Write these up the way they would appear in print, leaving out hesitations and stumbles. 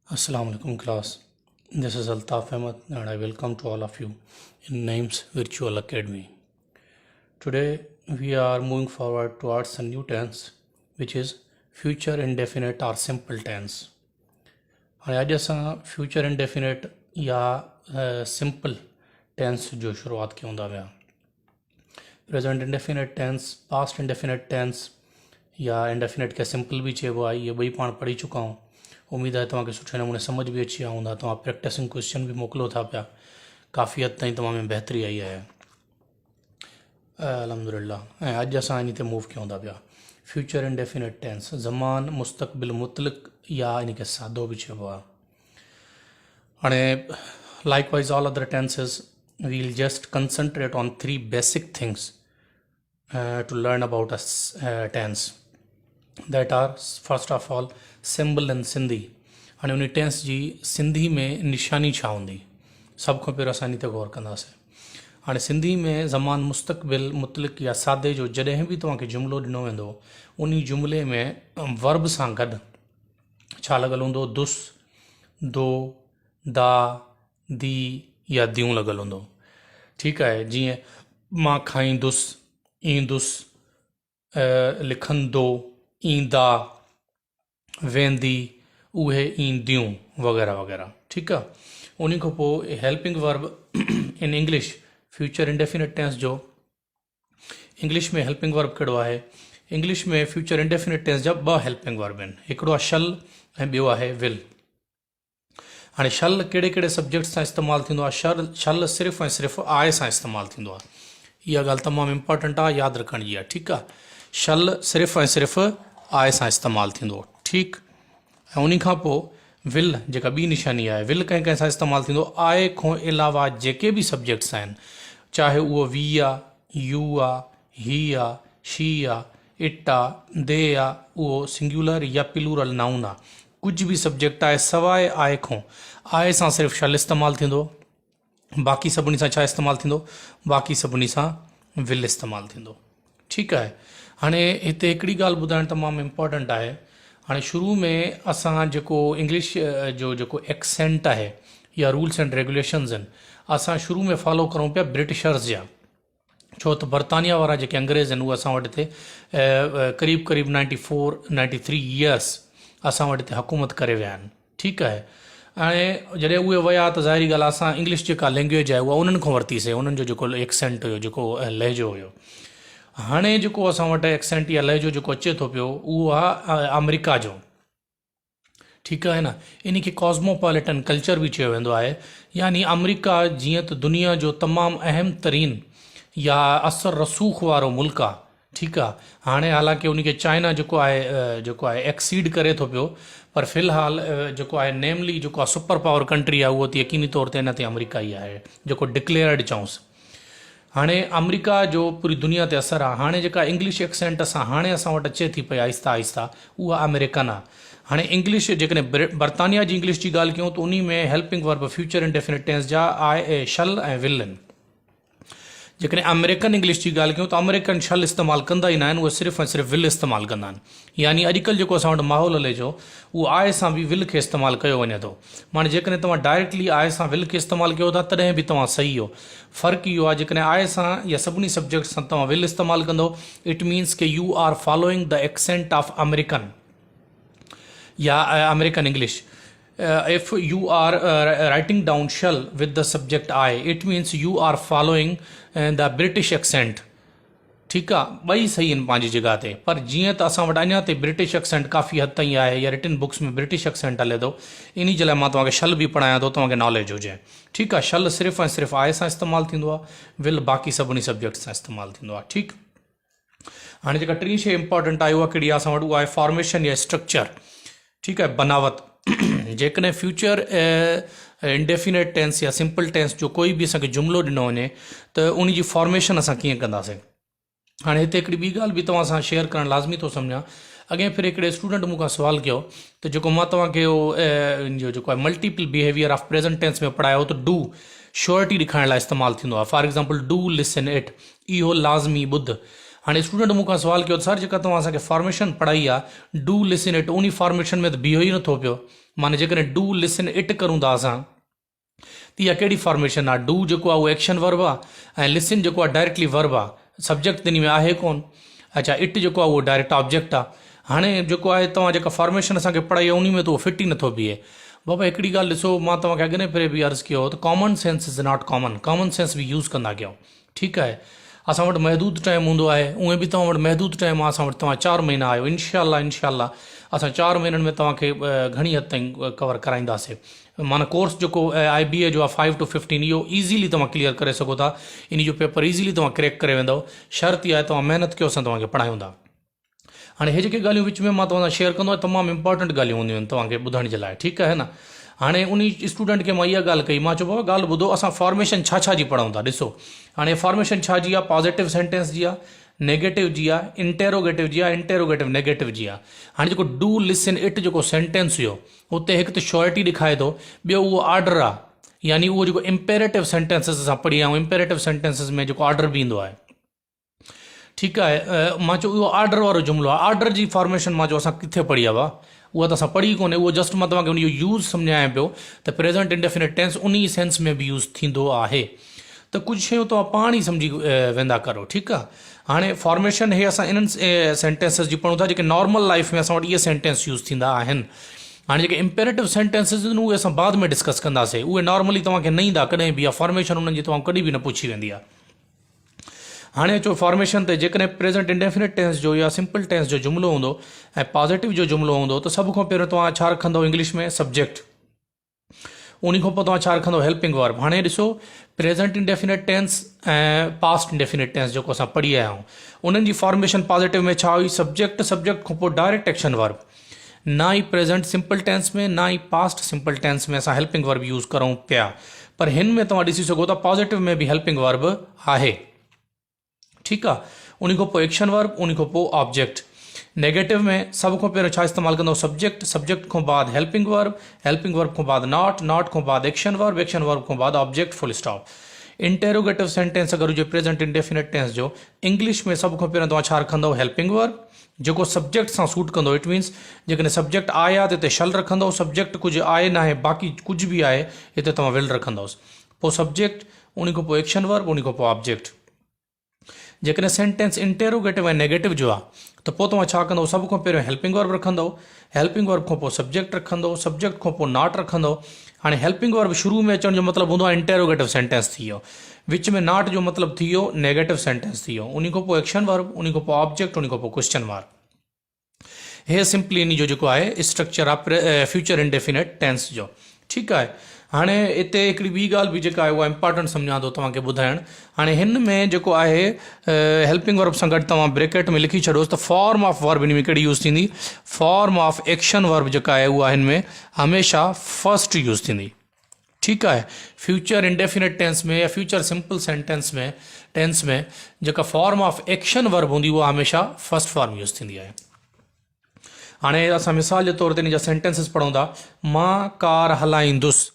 Assalamu alaikum class. This is Altaf Ahmed and I welcome to all of you in Names Virtual Academy. Today we are moving forward towards a new tense which is future indefinite or simple tense. हाणे अॼु असां future indefinite या simple tense जो शुरूआत कयूं था पिया. Present indefinite tense, past indefinite tense या इंडेफिनेट खे सिंपल भी चइबो आहे. इहे ॿई पाण पढ़ी चुका आहियूं. उम्मीद आहे तव्हांखे सुठे नमूने समझ भी अची विया हूंदा. तव्हां प्रैक्टिसिंग क्वेश्चन भी मोकिलो था पिया. काफ़ी हद ताईं तव्हां में बहितरी आई आहे अल्हम्दुलिल्लाह. ऐं अॼु असां इन ते मूव कयूं था पिया. फ्यूचर इंडेफिनेट टेंस, ज़मान मुस्तक़बिल मुतलिक या इन खे सादो भी चइबो आहे. हाणे likewise all other tenses we will just concentrate on 3 basic things to learn about a tense, that are first of all symbol in Sindhi. हाणे उन टेंस जी सिंधी में निशानी छा हूंदी, सभ खां पहिरियों असां इन ते गौर कंदासीं. हाणे सिंधी में ज़मान मुस्तक़बिल मुतलिक या सादे जो जॾहिं बि तव्हांखे जुमिलो ॾिनो वेंदो उन जुमिले में वर्ब सां गॾु छा लॻल हूंदो? दुस, दो, दा, दी या दियूं लॻल हूंदो. ठीकु आहे. जीअं मां खाईंदुसि, ईंदुसि, लिखंदो, ईंदा, वेंदी, उहे ईंदियूं वग़ैरह वग़ैरह. ठीकु आहे. उन खां पोइ helping verb in English, future indefinite tense जो इंग्लिश में हेल्पिंग वर्ब कहिड़ो आहे? इंग्लिश में फ्यूचर इंडेफिनेट टेंस जा 2 हेल्पिंग वर्ब आहिनि. हिकिड़ो आहे शल ऐं ॿियो आहे विल. हाणे शल कहिड़े कहिड़े सब्जेक्ट सां इस्तेमालु थींदो आहे? शल सिर्फ़ु ऐं सिर्फ़ु आय सां इस्तेमालु थींदो आहे. इहा ॻाल्हि तमामु इम्पॉर्टेंट आहे, यादि रखण जी आहे. ठीकु आहे. शल सिर्फ़ु ऐं सिर्फ़ु आय सां इस्तेमालु थींदो. ठीकु. ऐं उन खां पोइ विल जेका ॿी निशानी आहे, विल कंहिं कंहिं सां इस्तेमालु थींदो आय खां अलावा जेके बि सब्जेक्ट्स आहिनि, चाहे उहो वी आहे, यू आहे, ही आहे, शी आहे, इट आहे, दे आहे, उहो सिंगुलर या प्लूरल नाउन आहे. कुझु बि सब्जेक्ट आहे सवाइ आय खां, आय सां सिर्फ़ु शल इस्तेमालु थींदो, बाक़ी सभिनी सां छा इस्तेमालु थींदो? बाक़ी सभिनी सां विल इस्तेमालु थींदो. ठीकु आहे. हाणे हिते हिकिड़ी ॻाल्हि ॿुधाइणु तमामु इम्पॉर्टेंट आहे. हाणे शुरू में असां जेको इंग्लिश जो जेको एक्सेंट आहे या रूल्स एंड रेगुलेशन्स आहिनि, असां शुरू में फॉलो करूं पिया ब्रिटिशर्स जा. छो त बर्तानिया वारा जेके अंग्रेज़ आहिनि उहे असां वटि हिते क़रीब क़रीब 93 ईयर्स असां वटि हिते हुकूमत करे विया आहिनि. ठीकु आहे. ऐं जॾहिं उहे विया त ज़ाहिरी ॻाल्हि आहे असां इंग्लिश जेका लैंग्वेज आहे उहा उन्हनि खां वरितीसीं, उन्हनि जो जेको एक्सेंट हुयो, जेको लहजो हुयो. हाणे जेको असां वटि एक्सेंट या लहजो जेको अचे थो पियो उहो आहे अमेरिका जो. ठीकु आहे न. इन खे कॉस्मोपॉलिटन कल्चर बि चयो वेंदो आहे. यानी अमेरिका जीअं त दुनिया जो तमामु अहम तरीन या असर रसूख़ वारो मुल्क आहे. ठीकु आहे. हाणे हालांकि उनखे चाइना जेको आहे एक्सीड करे थो पियो, पर फ़िलहाल जेको आहे नेमली जेको आहे सुपर पावर कंट्री आहे उहो त यकीनी तौर ते इन ते अमेरिका ई आहे, जेको डिक्लेयर्ड चऊंसि. हाणे अमेरिका जो पूरी दुनिया ते असरु आहे. हाणे जेका इंग्लिश एक्सेंट हाणे असां वटि अचे थी पई आहिस्ता आहिस्ता, उहा अमेरिकन आहे. हाणे इंग्लिश जेकॾहिं बर्तानिया जी इंग्लिश जी ॻाल्हि कयूं त उन में helping verb future indefinite tense जा आहे शल ऐं विल आहिनि. जेकॾहिं अमेरिकन इंग्लिश जी ॻाल्हि कयूं त अमेरिकन शल इस्तेमालु कंदा ई न आहिनि, उहे सिर्फ़ु ऐं सिर्फ़ु विल इस्तेमालु कंदा आहिनि. यानी अॼुकल्ह जेको असां वटि माहौल हले जो उहो आय सां बि विल खे इस्तेमालु कयो वञे थो. माना जेकॾहिं तव्हां डायरेक्टली आय सां विल खे इस्तेमालु कयो था तॾहिं बि तव्हां सही हो. फ़र्क़ु इहो आहे जेकॾहिं आय सां या सभिनी सब्जेक्ट सां तव्हां विल इस्तेमालु कंदो, इट मीन्स के you are following the accent of American या American English. If you are writing down shall with the subject I, it means you are following the British accent. ठीकु आहे. ॿई सही आहिनि पंहिंजी जॻह ते, पर जीअं त असां वटि अञा ताईं ब्रिटिश एक्सेंट काफ़ी हद ताईं आहे या रिटन बुक्स में ब्रिटिश एक्सेंट हले थो, इन जे लाइ मां तव्हांखे शल बि पढ़ायां थो, तव्हांखे नॉलेज हुजे. ठीकु आहे. शल सिर्फ़ु ऐं सिर्फ़ु आय सां इस्तेमालु थींदो आहे, विल बाक़ी सभिनी सब्जेक्ट सां इस्तेमालु थींदो आहे. ठीकु. हाणे जेका टीं शइ इंपॉर्टेंट आहे उहा कहिड़ी आहे असां वटि? उहा आहे फॉर्मेशन या स्ट्रक्चर. ठीकु आहे. बनावट. जेकॾहिं फ्यूचर इंडेफिनेट टेंस या सिंपल टेंस जो कोई बि असांखे जुमिलो ॾिनो वञे त उन जी फॉर्मेशन असां कीअं कंदासीं? हाणे हिते हिकिड़ी ॿी ॻाल्हि बि तव्हां सां शेयर करणु लाज़मी थो सम्झां. अॻे फिर हिकिड़े स्टूडेंट मूंखां सुवालु कयो त जेको मां तव्हांखे जो जेको आहे multiple behaviour of present tense में पढ़ायो त डू श्योरिटी ॾेखारण लाइ इस्तेमालु थींदो आहे. For example do listen it, इहो लाज़मी ॿुध. हाणे स्टूडेंट मूंखां सुवालु कयो सर जेका तव्हां असांखे फॉर्मेशन पढ़ाई आहे डू लिसन इट, उन फॉर्मेशन में त बीहो ई नथो पियो. माने जेकॾहिं डू लिसन इट करूं था असां त इहा कहिड़ी फॉर्मेशन आहे। डू जेको आहे उहो एक्शन वर्ब आहे ऐं लिसन जेको आहे डायरेक्टली वर्ब आहे, सब्जेक्ट त इन में आहे कोन। अच्छा, इट जेको आहे उहो डायरेक्ट ऑब्जेक्ट आहे। हाणे जेको आहे तव्हां जेका फॉर्मेशन असांखे पढ़ाई आहे उन में त उहो फिट ई नथो बीहे। बाबा हिकिड़ी ॻाल्हि ॾिसो, मां तव्हांखे अॻिते भेरे बि अर्ज़ु कयो त common sense is not common, common sense बि यूज़ कंदा कयूं। ठीकु आहे, असां वटि महदूद टाइम हूंदो आहे, उहे बि तव्हां वटि महदूद टाइम आहे। असां वटि तव्हां 4 महीना आहियो, इनशाला असां 4 महीननि में तव्हांखे घणी हद ताईं कवर कराईंदासीं। माना कोर्स जेको IBA जो आहे 5 to 15, इहो ईज़ीली तव्हां क्लियर करे सघो था। इन जो पेपर ईज़ीली तव्हां क्रैक करे वेंदव। शर्त इहा आहे तव्हां महिनत कयो, असां तव्हांखे पढ़ायूं था। हाणे हे जेके ॻाल्हियूं विच में मां तव्हां सां शेयर कंदो आहियां, तमामु इंपॉर्टेंट ॻाल्हियूं हूंदियूं आहिनि तव्हांखे ॿुधण जे लाइ। ठीकु आहे न। हाणे उन स्टूडेंट खे मां इहा ॻाल्हि कई, मां चयो बाबा ॻाल्हि ॿुधो, असां फॉर्मेशन छा जी पढ़ूं था। ॾिसो हाणे फॉर्मेशन छा जी आहे, पॉज़िटिव सेंटेंस जी आहे, नेगेटिव जी आहे, इंटेरोगेटिव जी आहे, इंटेरोगेटिव नेगेटिव जी आहे। हाणे जेको डू लिसन इट जेको सेंटेंस हुयो, उते हिकु त श्योरिटी ॾेखारे थो, ॿियो उहो ऑर्डर आहे, यानी उहो जेको इम्पेरेटिव सेंटेंसिस असां पढ़ी आहियूं, इम्पेरेटिव सेंटेंसिस में जेको ऑर्डर बि ईंदो आहे। ठीकु आहे, मां चयो उहो ऑर्डर वारो जुमिलो आहे। ऑर्डर जी फॉर्मेशन मां चयो असां किथे पढ़ी आहे, उहा त असां पढ़ी कोन्हे, उहो जस्ट मां तव्हांखे उनजो यूज़ सम्झायां पियो त प्रेज़ेंट इंडेफिनिट टेंस उन सेंस में बि यूज़ थींदो आहे। त कुझु शयूं तव्हां पाण ई सम्झी वेंदा करो। ठीकु आहे, हाणे फॉर्मेशन हे असां इन्हनि सेंटेंसिस जी पढ़ूं था जेके नॉर्मल लाइफ में असां वटि इहे सेंटेंस यूज़ थींदा आहिनि। हाणे जेके इम्पेरेटिव सेंटेंसिस आहिनि उहे असां बाद में डिस्कस कंदासीं, उहे नॉर्मली तव्हांखे न ईंदा कॾहिं बि, फॉर्मेशन उन्हनि जी तव्हां कॾहिं बि न पुछी वेंदी आहे। हाणे अचो फॉर्मेशन ते, जेकॾहिं प्रेज़ेंट इंडेफिनिट टेंस जो या सिंपल टेंस जो जुमिलो हूंदो ऐं पॉज़िटिव जो जुमिलो हूंदो त सभ खां पहिरियों तव्हां छा रखंदव इंग्लिश में, सब्जेक्ट। उन खां पोइ तव्हां छा रखंदव, हेल्पिंग वर्ब। हाणे ॾिसो प्रेज़ेंट इंडेफिनिट टेंस ऐं पास्ट इंडेफिनिट टेंस जेको असां पढ़ी आया आहियूं, उन्हनि जी फॉर्मेशन पॉज़िटिव में छा हुई, सब्जेक्ट, सब्जेक्ट खां पोइ डायरेक्ट एक्शन वर्ब। ना ई प्रेज़ेंट सिंपल टेंस में, ना ई पास्ट सिंपल टेंस में असां हेल्पिंग वर्ब यूज़ करूं पिया, पर हिन में तव्हां ॾिसी सघो था पॉज़िटिव में बि हेल्पिंग वर्ब आहे। ठीकु आहे, उन खां पोइ एक्शन वर्ब, उन खां पोइ ऑब्जेक्ट। नेगेटिव में सभ खां पहिरियों छा इस्तेमालु कंदो, सब्जेक्ट, सब्जेक्ट खां बाद हेल्पिंग वर्ब, हेल्पिंग वर्ब खां बाद नॉट, नॉट खां बाद एक्शन वर्ब, एक्शन वर्ब खां बाद object, full stop. Interrogative sentence अगरि हुजे प्रेज़ेंट इंडेफिनिट टेंस जो, इंग्लिश में सभ खां पहिरियों तव्हां छा रखंदव, हेल्पिंग वर्ब जेको सब्जेक्ट सां सूट कंदो। इट मीन्स जेकॾहिं सब्जेक्ट आहे त हिते शल रखंदव, सब्जेक्ट कुझु आहे न आहे, बाक़ी कुझु बि आहे हिते तव्हां विल रखंदवसि। पोइ सब्जेक्ट, उन खां पोइ एक्शन वर्ब, उन खां पोइ ऑब्जेक्ट। जेकॾहिं सेंटेंस इंटेरोगेटिव ऐं नेगेटिव जो आहे त पोइ तव्हां छा कंदव, सभ खां पहिरियों हेल्पिंग वर्ब रखंदव, हेल्पिंग वर्ब खां पोइ सब्जेक्ट रखंदव, सब्जेक्ट खां पोइ नॉट रखंदव। हाणे हेल्पिंग वर्ब शुरू में अचण जो मतिलबु हूंदो आहे इंटेरोगेटिव सेंटेंस थी वियो, विच में नॉट जो मतिलबु थी वियो नेगेटिव सेंटेंस थी वियो, उन खां पोइ एक्शन वर्ब, उन खां पोइ ऑब्जेक्ट, उन खां पोइ question mark. Hey simply in जो जेको आहे स्ट्रक्चर आहे फ्यूचर इंडेफिनिट टेंस जो। ठीकु आहे, हाणे हिते हिकिड़ी ॿी ॻाल्हि बि जेका आहे उहा इंपॉर्टेंट सम्झां थो तव्हांखे ॿुधाइणु। हाणे हिन में जेको आहे हेल्पिंग वर्ब सां गॾु तव्हां ब्रैकेट में लिखी छॾोसि त फॉर्म ऑफ वर्ब हिन में कहिड़ी यूज़ थींदी, फॉर्म ऑफ एक्शन वर्ब जेका आहे उहा हिन में हमेशह फर्स्ट यूज़ थींदी। ठीकु आहे, फ्यूचर इंडेफिनिट टेंस में या फ्यूचर सिंपल सेंटेंस में टेंस में जेका फॉर्म ऑफ एक्शन वर्ब हूंदी उहा हमेशह फर्स्ट फॉर्म यूज़ थींदी आहे। हाणे असां मिसाल जे तौर ते इन जा सेंटेंसिस पढ़ूं था, मां कार हलाईंदुसि।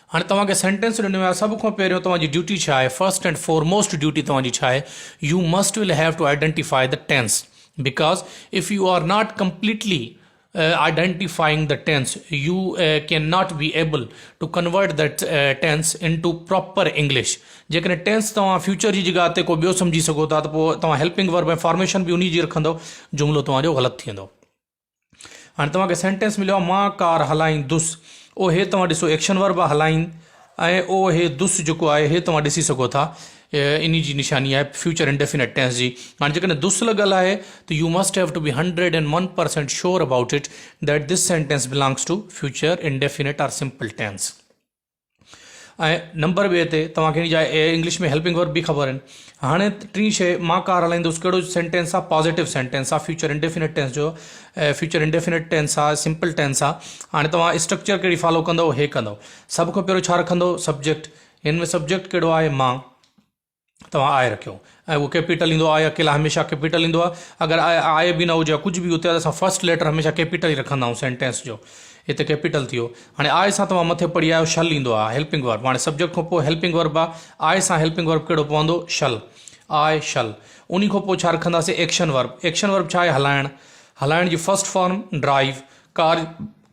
हाणे तव्हांखे सेंटेंस ॾिनो आहे, सभ खां पहिरियों तव्हांजी ड्यूटी छा आहे, फर्स्ट एंड फॉरमोस्ट ड्यूटी तव्हांजी छा आहे, you must will have to identify the tense, because if you are not completely identifying the tense, you cannot be able to convert that tense into proper English. जेकॾहिं tense तव्हां future जी जॻह ते को ॿियो सम्झी सघो था त पोइ तव्हां हेल्पिंग वर्ब ऐं फॉर्मेशन बि उन जी रखंदव, जुमिलो तव्हांजो ग़लति थी वेंदो। हाणे तव्हांखे सेंटेंस मिलियो आहे मां कार हलाईंदुसि, ओ हे तव्हां ॾिसो एक्शन वर्ब आहे हलाईं, ऐं ओ हे दुस जेको आहे हे तव्हां ॾिसी सघो था इन जी निशानी आहे फ्यूचर इंडेफिनिट टेंस जी। हाणे जेकॾहिं दुस लॻल आहे त you must have to be 101% sure about it that this sentence belongs to future indefinite or simple tense. ऐं नंबर ॿिए ते तव्हांखे इन जा इंग्लिश में हेल्पिंग वर्ब बि ख़बर आहिनि। हाणे टी शइ, मां कार हलाईंदुसि कहिड़ो सेंटेंस आहे, पॉज़िटिव सेंटेंस आहे, फ्यूचर इंडेफिनिट टेंस जो, फ्यूचर इंडेफिनिट टेंस आहे, सिंपल टेंस आहे। हाणे तव्हां स्ट्रक्चर कहिड़ी फॉलो कंदव, हे कंदव, सभ खां पहिरियों छा रखंदव, सब्जेक्ट। हिन में सब्जेक्ट कहिड़ो आहे, मां, तव्हां आए रखियो ऐं उहो कैपिटल ईंदो आहे, अकेला हमेशह कैपिटल ईंदो आहे। अगरि आए बि न हुजे कुझु बि हुते असां फर्स्ट लेटर हमेशह कैपिटल ई रखंदा आहियूं सेंटेंस जो, हिते कैपिटल थी वियो। हाणे आए सां तव्हां मथे पढ़ी आयो शल ईंदो आहे, हेल्पिंग वर्ब। हाणे सब्जेक्ट खां पोइ हेल्पिंग वर्ब आहे, आए सां हेल्पिंग वर्ब कहिड़ो पवंदो, शल, आए शल। उन खां पोइ छा रखंदासीं, एक्शन वर्ब। एक्शन वर्ब छा आहे, हलाइण। हलाइण जी फर्स्ट फॉर्म ड्राइव,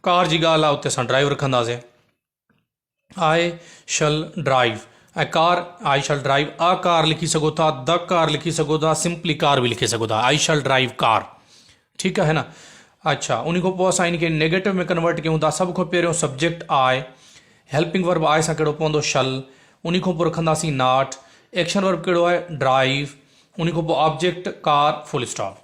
कार जी ॻाल्हि आहे उते असां ड्राइव रखंदासीं। आई शल ड्राइव ऐं car I shall drive a car लिखी सघो था, द कार लिखी सघो था, सिंपली कार भी लिखी सघो था, आई शल ड्राइव कार। ठीकु आहे न। अच्छा, उन खां पोइ असां इनखे नेगेटिव में कन्वर्ट कयूं था। सभ खां पहिरियों सब्जेक्ट आए, हेल्पिंग वर्ब आए सां कहिड़ो पवंदो शल, उन खां पोइ रखंदासीं नॉट, एक्शन वर्ब कहिड़ो आहे ड्राइव, उन खां पोइ object car full stop.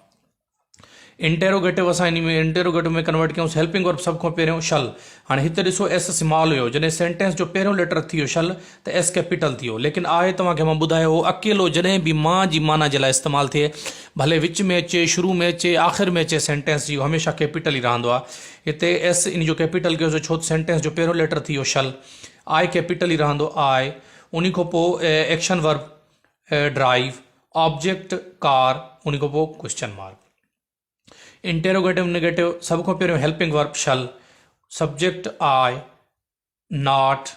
Interrogative असां इन में इंटेरोगेटिव में कन्वर्ट कयूं हेल्पिंग वर्ब सभ खां पहिरियों शल। हाणे हिते ॾिसो एस स्मॉल हुयो, जॾहिं सेंटेंस जो पहिरियों लेटर थी वियो शल त एस कैपिटल थी वियो, लेकिन आहे तव्हांखे मां ॿुधायो हो अकेलो जॾहिं बि मां जी माना जे लाइ इस्तेमालु थिए, भले विच में अचे, शुरू में अचे, आख़िर में अचे, सेंटेंस जी हमेशह कैपिटल ई रहंदो आहे। हिते एस इन जो कैपिटल कयो छो त सेंटेंस जो पहिरियों लेटर थी वियो शल, आई कैपिटल ई रहंदो आई, उन खां पोइ action verb drive, object car, उन खां पोइ क्वेश्चन मार्क। इंटेरोगेटिव नेगेटिव सब को पहिरियों helping verb shall, subject I, not,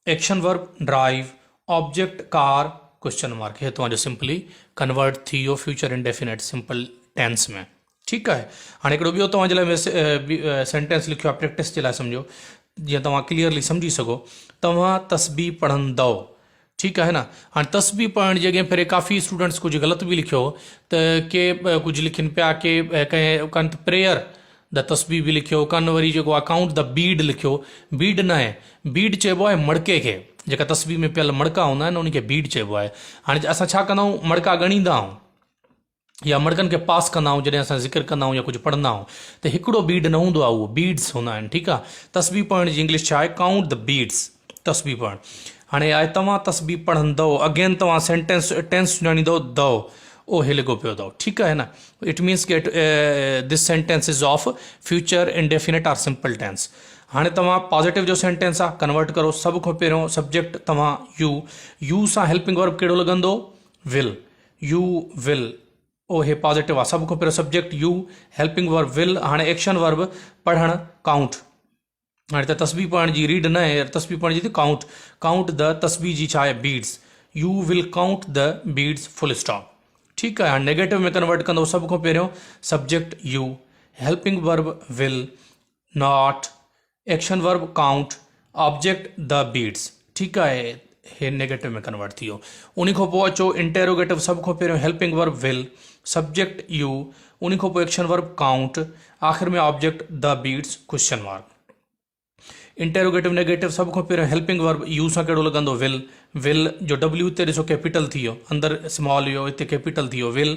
action verb drive, object car, question mark. हे तव्हांजो सिंपली कन्वर्ट थी वियो फ्यूचर इंडेफिनिट सिंपल टेंस में। ठीकु आहे। हाणे हिकिड़ो ॿियो तव्हांजे लाइ सेंटेंस लिखियो आहे प्रैक्टिस जे लाइ, सम्झो जीअं तव्हां क्लियरली सम्झी सघो। तव्हां तस्बीह पढ़ंदव, ठीकु आहे न। हाणे तस्बीह पढ़ण जी अॻे पहिरें काफ़ी स्टूडेंट्स कुझु ग़लति बि लिखियो त के कुझु लिखनि पिया के कंहिं कनि प्रेयर द तस्बीह बि लिखियो कनि, वरी जेको आहे काउंट द बीड लिखियो। बीड न आहे, बीड चइबो आहे मड़के खे, जेका तस्बीह में पियल मड़का हूंदा आहिनि उनखे बीड चइबो आहे। हाणे असां छा कंदा आहियूं, मड़का ॻणींदा आहियूं या मड़कनि खे पास कंदा आहियूं जॾहिं असां ज़िक्र कंदा आहियूं या कुझु पढ़ंदा आहियूं, त हिकिड़ो बीड न हूंदो आहे, उहो बीड्स हूंदा आहिनि। ठीकु आहे। तस्बीह पढ़ण जी इंग्लिश छा आहे, काउंट द बीड्स, तस्बीह पढ़णु। हाणे आहे तव्हां तस्बीह पढ़ंदव, अगेन तव्हां सेंटेंस टेंस ॼाणींदव दव, ओ हे लिखो पियो अथव। ठीकु आहे न। इट मीन्स के this sentence is of future indefinite or simple tense. हाणे तव्हां पॉजिटिव जो सेंटेंस आहे कन्वर्ट करो। सभ खां पहिरियों सब्जेक्ट तव्हां यू, यू सां हेल्पिंग वर्ब कहिड़ो लॻंदो विल, यू विल, ओ हे पॉजिटिव आहे। सभ खां पहिरियों सब्जेक्ट यू, हेल्पिंग वर्ब विल। हाणे एक्शन वर्ब पढ़णु काउंट। हाणे त तस्बीह पढ़ण जी रीड न आहे, तस्बीह पढ़ण जी त काउंट, काउंट द तस्बीह जी छा आहे beads, U will count the beads full stop. ठीकु आहे। हाणे नेगेटिव में कन्वर्ट कंदो। सभ खां पहिरियों subject U, helping verb will, not, action verb count, object the beads. ठीकु आहे। हे नेगेटिव में कन्वर्ट थी वियो। उन खां पोइ अचो इंटेरोगेटिव। सभ खां पहिरियों हेल्पिंग वर्ब विल, सब्जेक्ट यू, उन खां पोइ एक्शन वर्ब काउंट, आख़िर में object the beads question mark. Interrogative negative सभ खां पहिरियों हेल्पिंग वर्ब यू सां कहिड़ो लॻंदो विल, विल जो डब्ल्यू हिते ॾिसो कैपिटल थी वियो, अंदरि स्मॉल हुयो हिते कैपिटल थी वियो विल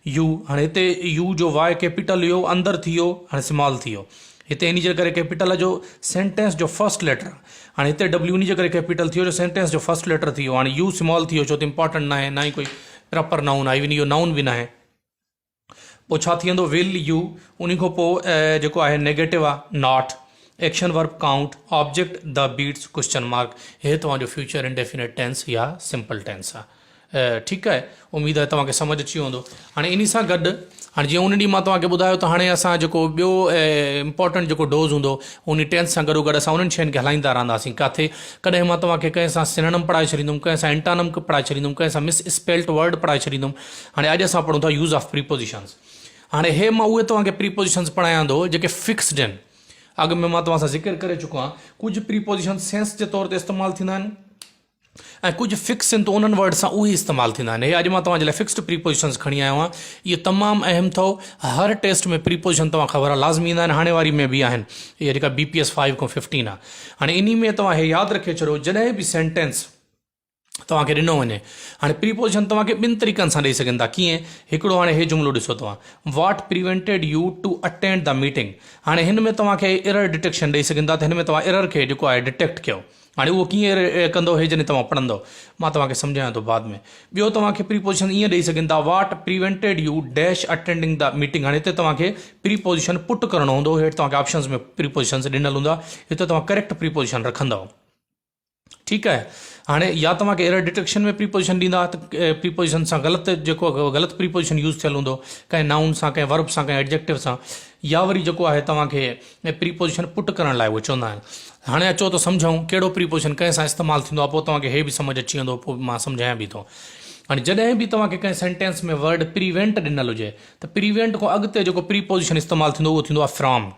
यू। हाणे हिते यू जो वाई कैपिटल हुयो अंदरि थी वियो, हाणे स्मॉल थी वियो। हिते इन जे करे कैपिटल जो सेंटेंस जो फर्स्ट लेटर, हाणे हिते डब्ल्यू इन जे करे कैपिटल थी वियो जो सेंटेंस जो फर्स्ट लेटर थी वियो। हाणे यू स्मॉल थी वियो छो त इंपॉर्टेंट न आहे, ना ई कोई प्रॉपर नाउन आहे, इवन इहो नाउन बि न आहे। पोइ छा थी वेंदो विल यू, उन खां पोइ जेको आहे नेगेटिव आहे not, action verb count, object the beads question mark. हे तव्हांजो फ्यूचर इंडेफिनिट टेंस या सिंपल टेंस आहे। ठीकु आहे। उमेद आहे तव्हांखे सम्झ अची वेंदो। हाणे इन सां गॾु हाणे जीअं उन ॾींहुं मां तव्हांखे ॿुधायो त हाणे असां जेको ॿियो इम्पॉर्टेंट जेको डोज़ हूंदो उन टेंस सां गॾोगॾु असां उन्हनि शयुनि खे हलाईंदा रहंदासीं। किथे कॾहिं मां तव्हांखे कंहिं सां सिनोनिम पढ़ाए छॾींदुमि, कंहिं सां एंटानिम पढ़ाए छॾींदुमि, कंहिं सां मिस स्पेल्ड वर्ड पढ़ाए छॾींदुमि। हाणे अॼु असां पढ़ूं था यूज़ ऑफ प्रीपोजिशन्स। हाणे हे मां उहे तव्हांखे प्रीपोजिशन्स पढ़ायां थो जेके फिक्स्ड आहिनि। अॻु में मां तव्हां सां ज़िक्र करे चुको आहियां, कुझु प्रीपोजिशन सेंस जे तौर ते इस्तेमालु थींदा आहिनि ऐं कुझु फिक्स आहिनि त उन्हनि वर्ड सां उहे इस्तेमालु थींदा आहिनि। हे अॼु मां तव्हांजे लाइ फिक्स्ड प्रीपोजिशन्स खणी आयो आहियां। इहे तमामु अहम अथव। हर टेस्ट में प्रीपोजिशन तव्हां ख़बर आहे लाज़मी ईंदा आहिनि, हाणे वारी में बि आहिनि। इहा जेका BPS 5 खां 15 आहे। हाणे इन में तव्हां हे यादि रखे छॾियो, जॾहिं बि सेंटेंस तव्हांखे ॾिनो वञे, हाणे प्रीपोजिशन तव्हांखे ॿिनि तरीक़नि सां ॾेई सघनि था। कीअं? हिकिड़ो हाणे हे जुमिलो ॾिसो तव्हां, what prevented you to attend the meeting. हाणे हिन में तव्हांखे एरर डिटेक्शन ॾेई सघनि था त हिन में तव्हां एरर खे जेको आहे डिटेक्ट कयो। हाणे उहो कीअं कंदो हे जॾहिं तव्हां पढ़ंदव, मां तव्हांखे सम्झायां थो बाद में। ॿियो तव्हांखे प्रीपोजिशन ईअं ॾेई सघनि था, what prevented U dash attending the meeting. हाणे हिते तव्हांखे प्रीपोजिशन पुट करणो हूंदो, हेठि तव्हांखे ऑप्शन्स में प्रीपोजिशन्स ॾिनल हूंदा, हिते तव्हां करेक्ट प्रीपोजिशन रखंदव। ठीकु आहे। हाणे या तव्हांखे एरर डिटेक्शन में प्रीपोजिशन ॾींदा त प्रीपोजिशन सां ग़लति जेको ग़लति प्रीपोजिशन यूज़ थियल हूंदो, कंहिं नाउन सां, कंहिं वर्ब सां, कंहिं एडजेक्टिव सां, या वरी जेको आहे तव्हांखे प्रीपोजिशन पुट करण लाइ उहे चवंदा आहिनि। हाणे अचो त सम्झूं कहिड़ो प्रीपोजिशन कंहिं सां इस्तेमालु थींदो आहे, पोइ तव्हांखे हे बि सम्झ अची वेंदो, पोइ मां सम्झायां बि थो। हाणे जॾहिं बि तव्हांखे कंहिं सेंटेंस में वर्ड प्रिवेंट ॾिनल हुजे त प्रिवेंट खां अॻिते जेको प्रीपोजिशन इस्तेमालु थींदो उहो थींदो आहे फ्रॉम।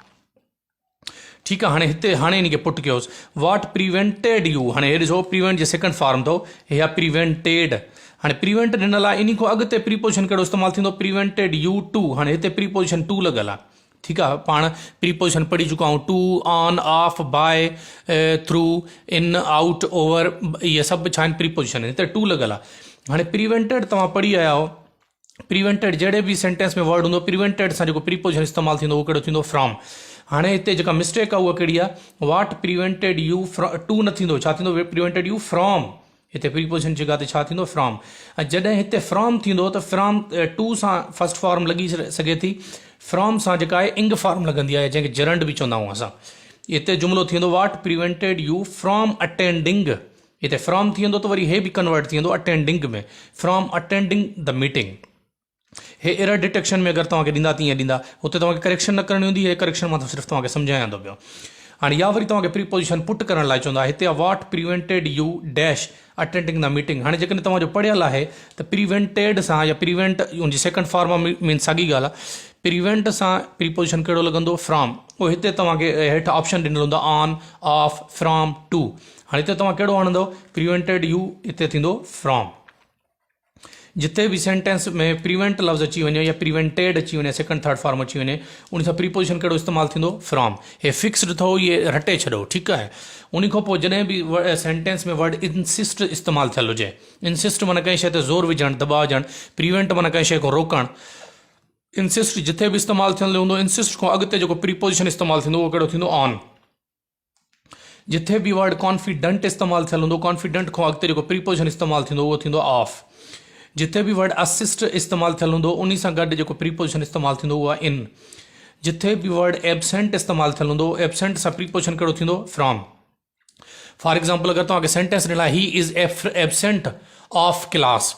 ठीक है। हाणे हिते हाणे इनखे पुट कयोसि वॉट प्रिवेंटेड यू, हाणे हे ॾिसो प्रिवेंट जे सेकंड फॉर्म अथव, या प्रिवेंटेड। हाणे प्रिवेंट ॾिनल आहे, इन खां अॻिते प्रीपोजिशन कहिड़ो इस्तेमालु थींदो, प्रिवेंटेड यू टू। हाणे हिते प्रीपोजिशन टू लॻल आहे, ठीकु आहे। पाण प्रीपोजिशन पढ़ी चुका आहियूं, to, on, of, by, through, in, out, over, इहे सभु छा आहिनि प्रीपोजिशन, हिते टू लॻल आहे। हाणे प्रिवेंटेड तव्हां पढ़ी आया हो, प्रिवेंटेड जहिड़े बि सेंटेंस में वर्ड हूंदो प्रिवेंटेड सां जेको प्रीपोजिशन इस्तेमालु थींदो उहो कहिड़ो थींदो, फ्रॉम। हाणे हिते जेका मिस्टेक आहे उहा कहिड़ी आहे, वॉट प्रिवेंटेड यू टू न थींदो, छा थींदो, प्रिवेंटेड यू फ्रॉम। हिते प्रीपोजिशन जॻह ते छा थींदो, फ्रॉम। ऐं जॾहिं हिते फ्रॉम थींदो त फ्रॉम टू सां फर्स्ट फॉर्म लॻी सघे थी, फ्रॉम सां जेका आहे इंग फॉर्म लॻंदी आहे, जंहिंखे जरंड बि चवंदा आहियूं असां। हिते जुमिलो थींदो what prevented U from attending, हिते फ्रॉम थी वेंदो त वरी हे बि कन्वर्ट थी वेंदो अटेंडिंग में, फ्रॉम अटेंडिंग द मीटिंग। हे एरर डिटेक्शन में अगरि तव्हांखे ॾींदा तीअं ॾींदा, हुते तव्हांखे करेक्शन न करणी हूंदी, हे करेक्शन मां सिर्फ़ु तव्हांखे सम्झायां थो पियो। हाणे या वरी तव्हांखे प्रीपोजिशन पुट करण लाइ चवंदा, हिते what prevented U dash attending the meeting. हाणे जेकॾहिं तव्हांजो पढ़ियल आहे त प्रिवेंटेड सां या प्रिवेंट उनजी सेकंड फॉर्म मीन साॻी ॻाल्हि आहे, प्रिवेंट सां प्रीपोजिशन कहिड़ो लॻंदो, फ्रॉम। उहो हिते तव्हांखे हेठि ऑप्शन ॾिनल हूंदो, ऑन, ऑफ, फ्रॉम, टू। हाणे हिते तव्हां कहिड़ो हणंदो, प्रिवेंटेड यू हिते थींदो फ्रॉम। जिथे भी सेंटेंस में प्रिवेंट लफ्ज़ अची वञे या प्रिवेंटेड अची वञे, सेकंड थर्ड फॉर्म अची वञे, उन सां प्रीपोजिशन कहिड़ो इस्तेमालु थींदो, फ्रॉम। हे फिक्स्ड अथव, ये रटे छॾो, ठीकु आहे। उन खां पोइ जॾहिं बि सेंटेंस में वर्ड इंसिस्ट इस्तेमालु थियल हुजे, इंसिस्ट माना कंहिं शइ ते ज़ोर विझणु, दॿाउ ॾियणु, प्रिवेंट माना कंहिं शइ खां रोकणु। इंसिस्ट जिथे बि इस्तेमालु थियल हूंदो, इंसिस्ट खां अॻिते जेको प्रीपोजिशन इस्तेमालु थींदो उहो कहिड़ो थींदो, ऑन। जिथे बि वर्ड कॉन्फिडेंट इस्तेमालु थियल हूंदो, कॉन्फिडेंट खां अॻिते जेको प्रीपोजिशन इस्तेमालु थींदो उहो थींदो ऑफ। जिथे भी वर्ड असिस्ट इस्तेमालु थियल हूंदो, उन सां गॾु जेको प्रीपोजिशन इस्तेमालु थींदो उहो आहे इन। जिथे भी वर्ड एबसेंट इस्तेमालु थियल हूंदो, एबसेंट सां प्रीपोजिशन कहिड़ो थींदो, फ्रॉम। फॉर एग्जाम्पल अगरि तव्हांखे सेंटेंस ॾिनल आहे, he is absent of class,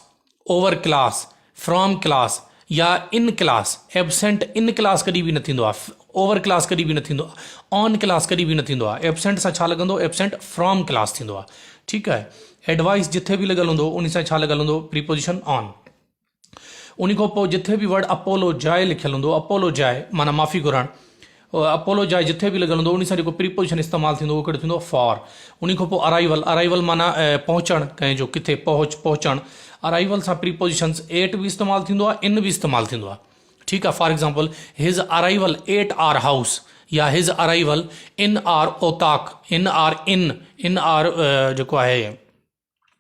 over class, from class या in class. Absent in class कॾहिं बि न थींदो आहे, ओवर क्लास कॾहिं बि न थींदो आहे, ऑन क्लास कॾहिं बि न थींदो आहे। एबसेंट सां छा लॻंदो, एबसेंट फ्रॉम क्लास थींदो आहे, ठीकु आहे। एडवाइस जिथे भी लॻल हूंदो उन सां छा लॻल हूंदो, प्रीपोजिशन ऑन। उन खां पोइ जिथे भी वर्ड अपोलोजाए लिखियलु हूंदो, अपोलोजाए माना माफ़ी घुरणु, अपोलोजाए जिथे भी लॻल हूंदो उन सां जेको प्रीपोजिशन इस्तेमालु थींदो उहो कहिड़ो थींदो, फॉर। उन खां पोइ अराइवल, अराइवल माना पहुचणु, कंहिंजो किथे पहुचणु। अराइवल सां प्रीपोजिशन्स एट भी इस्तेमालु थींदो आहे, इन भी इस्तेमालु थींदो आहे, ठीकु आहे। फॉर एग्जाम्पल हिज अराइवल एट आर हाउस, या हिज अराइवल इन आर ओताक, इन आर जेको आहे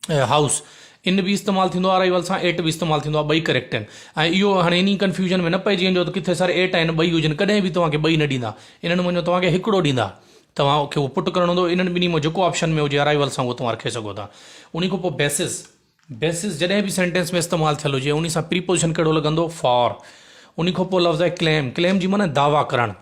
हाउस, इन भी इस्तेमालु थींदो आहे अराइवल सां, एट भी इस्तेमालु थींदो आहे, ॿई करेक्ट आहिनि। ऐं इहो हाणे इन कंफ्यूजन में न पइजी वञो त किथे सर एट आहिनि ॿई हुजनि, कॾहिं बि तव्हांखे ॿई न ॾींदा, इन्हनि में तव्हांखे हिकिड़ो ॾींदा, तव्हांखे उहो पुट करणो हूंदो। इन्हनि ॿिन्ही में जेको ऑप्शन में हुजे अराइवल सां उहो तव्हां रखे सघो था। उन खां पोइ बेसिस, बेसिस जॾहिं बि सेंटेंस में इस्तेमालु थियल हुजे उन सां प्रीपोजिशन कहिड़ो लॻंदो, फॉर। उन खां पोइ लफ़्ज़ आहे क्लेम, क्लेम जी माना दावा करणु,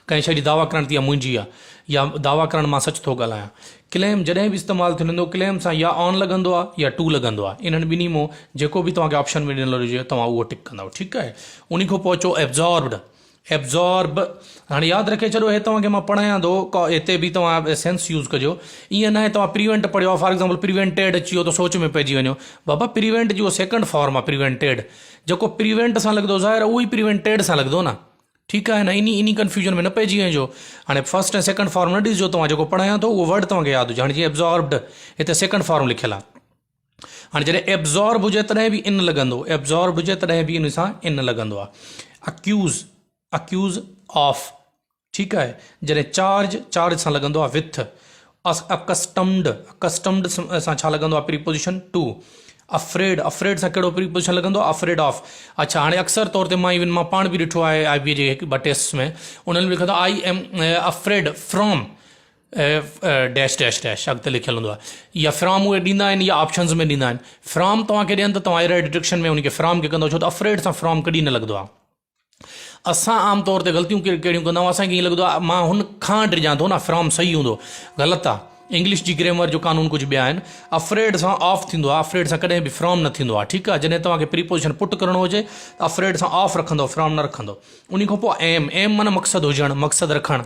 कंहिं शइ जी दावा करणु थी, मुंहिंजी आहे, या दावा करणु मां सच थो ॻाल्हायां। क्लेम जॾहिं बि इस्तेमालु थियल हूंदो, क्लेम सां या ऑन लॻंदो आहे या टू लॻंदो आहे। इन्हनि ॿिन्ही में जेको बि तव्हांखे ऑप्शन में ॾिनल हुजे तव्हां उहो टिक कंदव, ठीकु आहे। उन खां पोइ अचो एब्ज़ॉर्ब्ड, एब्ज़ॉर्ब। हाणे यादि रखे छॾो, हे तव्हांखे मां पढ़ायां थो, हिते बि तव्हां सेंस यूज़ कजो। ईअं न आहे तव्हां प्रिवेंट पढ़ियो आहे, फॉर एग्जाम्पल प्रिवेंटेड अची वियो त सोच में पइजी वञो, बाबा प्रिवेंट जो सेकंड फॉर्म आहे प्रिवेंटेड, जेको प्रिवेंट सां लॻंदो ज़ाहिर उहो ई प्रिवेंटेड सां लॻंदो न, ठीकु आहे न। इन कंफ्यूजन में न पइजी वञिजो। हाणे फर्स्ट ऐं सेकंड फॉर्म न ॾिसजो, तव्हां जेको पढ़ायां थो उहो वर्ड तव्हांखे यादि हुजे। हाणे जीअं एब्ज़ॉर्ब्ड, हिते सेकंड फॉर्म लिखियलु आहे। हाणे जॾहिं एब्ज़ॉर्ब हुजे तॾहिं बि इन लॻंदो, एब्ज़ॉर्ब हुजे तॾहिं बि इन सां इन लॻंदो आहे। अक्यूज़, अक्यूज़ ऑफ, ठीकु आहे। जॾहिं चार्ज, चार्ज सां लॻंदो आहे विथ। अकस्टम्ड, अकस्टम्ड सां छा लॻंदो आहे, प्रीपोजिशन टू। अफ्रेड, अफ्रेड सां कहिड़ो प्रीपोजिशन लॻंदो, अफ्रेड ऑफ। अच्छा, हाणे अक्सर तौर ते मां पाण बि ॾिठो आहे IB जे हिकु ॿ टेस्ट में, उन्हनि में लिखंदो I am afraid from dash dash dash अॻिते लिखियलु हूंदो आहे, या फ्रॉम उहे ॾींदा आहिनि या ऑप्शन्स में ॾींदा आहिनि। फ्रॉम तव्हांखे ॾियनि त तव्हां एरर डिटेक्शन में उनखे फ्रॉम खे कंदो, छो त अफ्रेड सां फ्रॉम कॾहिं न लॻंदो आहे। असां आम तौर ते ग़लतियूं कहिड़ियूं कंदा आहियूं, असांखे ईअं लॻंदो आहे मां हुन खां ॾिजां थो न, फ्रॉम सही हूंदो, ग़लति आहे। इंग्लिश जी ग्रामर जो कानून कुझु ॿिया आहिनि। अफ्रेड सां ऑफ थींदो आहे, अफ्रेड सां कॾहिं बि फ्रॉम न थींदो आहे, ठीकु आहे। जॾहिं तव्हांखे प्रीपोजिशन पुट करणो हुजे त अफ्रेड सां ऑफ रखंदो, फ्रॉम न रखंदो। उन खां पोइ एम, एम माना मक़सदु हुजणु, मक़सदु रखणु,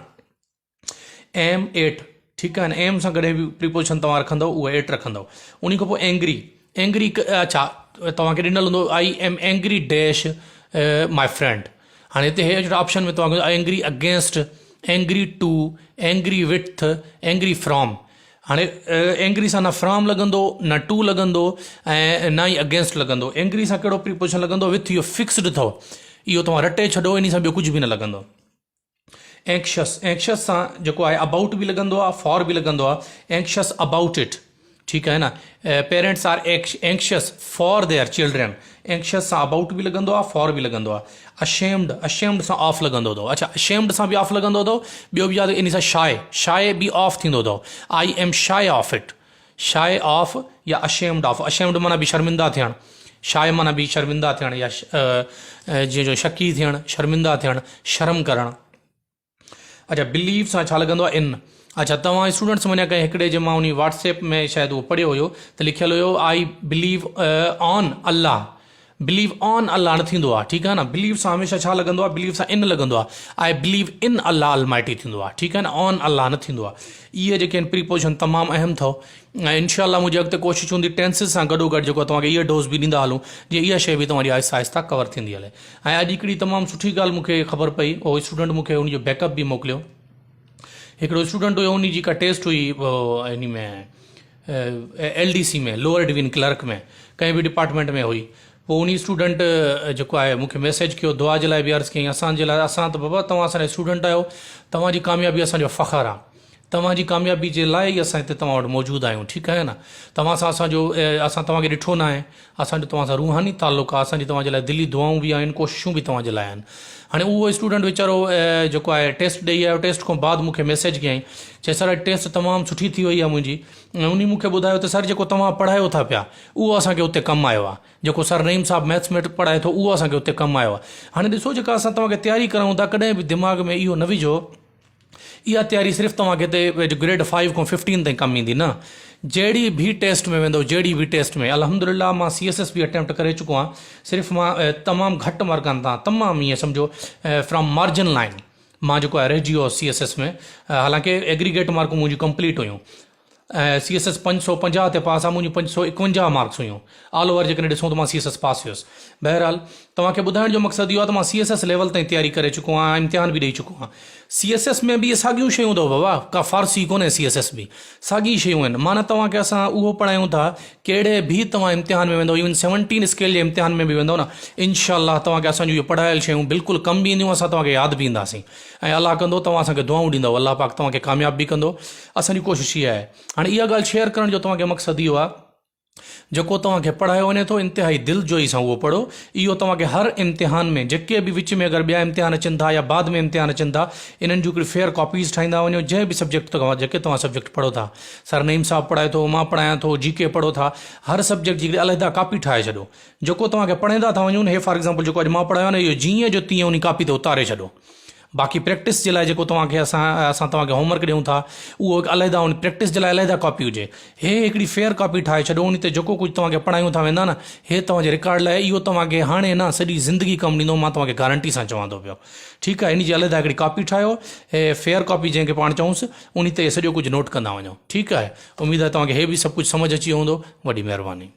एम एट, ठीकु आहे न। एम सां कॾहिं बि प्रीपोजिशन तव्हां रखंदव उहो एट रखंदव। उन खां पोइ एंग्री, एंग्री अच्छा तव्हांखे ॾिनल हूंदो I am angry dash my friend. हाणे हिते हे ऑप्शन में तव्हांखे angry against, angry to, angry with, angry from. हाणे एंग्री सां न फ्रॉम लॻंदो, न टू लॻंदो, ऐं न ई अगेंस्ट लॻंदो। एंग्री सां कहिड़ो प्रीपोजिशन लॻंदो? विथ इहो फिक्स्ड अथव, इहो तव्हां रटे छॾो, इन सां ॿियो कुझु बि न लॻंदो। एंक्शस, एंक्शस सां जेको आहे अबाउट बि लॻंदो आहे, फॉर बि लॻंदो आहे। एंक्शस अबाउट इट, ठीकु आहे न। Parents are anxious for their children, anxious सां अबाउट बि लॻंदो आहे, फॉर बि लॻंदो आहे। अशेम्ड, अशेम्ड सां ऑफ लॻंदो अथव। अच्छा, अशेम्ड सां बि ऑफ लॻंदो अथव। ॿियो बि यादि, इन सां शाय, शाय बि ऑफ थींदो अथव। I am shy of it, shy of या अशेम्ड ऑफ। अशेम्ड माना बि शर्मिंदा थियणु, शाय माना बि शर्मिंदा थियणु, या जीअं जो शकी थियणु, शर्मिंदा थियणु, शर्म करणु। अच्छा, बिलीव सां छा लॻंदो आहे? इन। अच्छा, तव्हां स्टूडेंट्स मञा कहीं हिकिड़े जे मां उन व्हाट्सएप में शायदि उहो पढ़ियो हुयो त लिखियलु हुयो I believe on Allah. Believe on Allah न थींदो आहे, ठीकु आहे न। बिलीव सां हमेशह छा लॻंदो आहे? बिलीव सां इन लॻंदो आहे। I believe in Allah Almighty थींदो आहे, ठीकु आहे न। ऑन अल्लाह न थींदो आहे। इहे जेके आहिनि प्रीपोजिशन तमामु अहम अथव, ऐं इनशाला मुंहिंजी अॻिते कोशिशि हूंदी टेंसिस सां गॾोगॾु जेको तव्हांखे इहा डोज़ बि ॾींदा हलूं, जीअं इहा शइ बि तव्हांजी आहिस्ता आहिस्ता कवर थींदी हले। ऐं अॼु हिकिड़ी तमामु सुठी ॻाल्हि मूंखे ख़बर पई, उहो स्टूडेंट मूंखे उनजो बैकअप बि मोकिलियो। हिकिड़ो स्टूडेंट हुयो, उन जी का टेस्ट हुई इन में LDC में, लोअर डिवीजन क्लर्क में, कंहिं बि डिपार्टमेंट में हुई। पोइ उन स्टूडेंट जेको आहे मूंखे मैसेज कयो, दुआ जे लाइ बि अर्ज़ु कयईं असांजे लाइ। असां त बाबा तव्हां असांजा स्टूडेंट आहियो, तव्हांजी कामयाबी असांजो फ़ख़्रु आहे, तव्हांजी कामयाबी जे लाइ ई असां हिते तव्हां वटि मौजूदु आहियूं, ठीकु आहे न। तव्हां सां असां तव्हांखे ॾिठो न आहे, असांजो तव्हां सां रूहानी ताल्लुक़ु आहे, असांजी तव्हांजे लाइ दिली दुआऊं बि आहिनि, कोशिशूं बि तव्हांजे लाइ आहिनि। हाणे उहो स्टूडेंट वीचारो जेको आहे टेस्ट ॾेई आयो, टेस्ट खां बाद मूंखे मैसेज कयईं, चई सर टेस्ट तमामु सुठी थी वई आहे मुंहिंजी। उन मूंखे ॿुधायो त सर जेको तव्हां पढ़ायो था पिया उहो असांखे उते कमु आयो आहे, जेको सर नईम साहब मैथ्स में पढ़ाए थो उहो असांखे उते कमु आयो आहे। हाणे ॾिसो, जेका असां तव्हांखे तयारी करायूं था, कॾहिं बि दिमाग़ में इहो न विझो इहा तयारी सिर्फ़ु तव्हांखे हिते ग्रेड 5 खां 15 ताईं कमु ईंदी, न। जहिड़ी बि टेस्ट में वेंदो, जहिड़ी बि टेस्ट में, अल्हम्दुलिल्लाह मां CSS बि अटैम्प्ट करे चुको आहियां। सिर्फ़ु मां तमामु घटि मार्कनि तां, तमामु ईअं सम्झो फ्रॉम मार्जिन लाइन मां जेको आहे रहिजी वियो CSS में। हालांकि एग्रीगेट मार्कूं मुंहिंजी कंप्लीट हुयूं। CSS 550 ते पास आहे, मुंहिंजी 551 मार्क्स हुयूं। ऑल ओवर जेकॾहिं ॾिसूं त मां CSS पास हुयुसि। बहरहाल तव्हांखे ॿुधाइण जो मक़सदु इहो आहे त मां CSS लेवल ताईं तयारी करे चुको आहियां, इम्तिहान बि ॾेई चुको आहियां। CSS में बि इहे साॻियूं शयूं अथव बाबा, का फ़ारसी कोन्हे। CSS बि साॻी शयूं आहिनि, माना तव्हांखे असां उहो पढ़ायूं था, कहिड़े बि तव्हां इम्तिहान में वेंदो, इवन 17 स्केल जे इम्तिहान में बि वेंदो न, इनशाअल्लाह तव्हांखे असांजूं इहे पढ़ायल शयूं बिल्कुलु कमु बि ईंदियूं, असां तव्हांखे यादि बि ईंदासीं। ऐं अलाह कंदो तव्हां असांखे दुआऊं ॾींदव, अलाह पाक तव्हांखे कामयाबु बि कंदो। असांजी कोशिशि इहा आहे। हाणे इहा ॻाल्हि शेयर करण जो तव्हांखे मक़सदु इहो आहे, जेको तव्हांखे पढ़ायो वञे थो इंतिहाई दिलजोई सां उहो पढ़ो। इहो तव्हांखे हर इम्तिहान में, जेके बि विच में अगरि ॿिया इम्तिहान अचनि था या बाद में इम्तिहान अचनि था, इन्हनि जूं हिकिड़ी फेयर कॉपीज़ ठाहींदा वञो। जंहिं बि सब्जेक्ट जेके तव्हां सब्जेक्ट पढ़ो था, सर नईम साहब पढ़ाए थो, मां पढ़ायां थो, GK पढ़ो था, हर सब्जेक्ट जी हिकिड़ी अलॻि कॉपी ठाहे छॾो। जेको तव्हांखे पढ़ंदा था वञो, हे फॉर एग्ज़ाम्पल जेको अॼु मां पढ़ायो न, इहो जीअं जो तीअं उन कॉपी ते उतारे छॾो। बाक़ी प्रैक्टिस जे लाइ जेको तव्हांखे असां तव्हांखे होमवर्क ॾियूं था, उहो अलॻि उन प्रैक्टिस जे लाइ अलॻि कॉपी हुजे। हे हिकिड़ी फेयर कॉपी ठाहे छॾो, उन ते जेको कुझु तव्हांखे पढ़ायूं था वेंदा न, हे तव्हांजे रिकॉर्ड लाइ, इहो तव्हांखे हाणे न सॼी ज़िंदगी कमु ॾींदो, मां तव्हांखे गारंटी सां चवां थो पियो, ठीकु आहे। इन जी अलॻि हिकिड़ी कॉपी ठाहियो, हे फेयर कॉपी जंहिंखे पाण चऊंसि, उन ते सॼो कुझु नोट कंदा वञो, ठीकु आहे। उमेदु आहे तव्हांखे हे बि सभु कुझु सम्झ अची वेंदो। वॾी महिरबानी।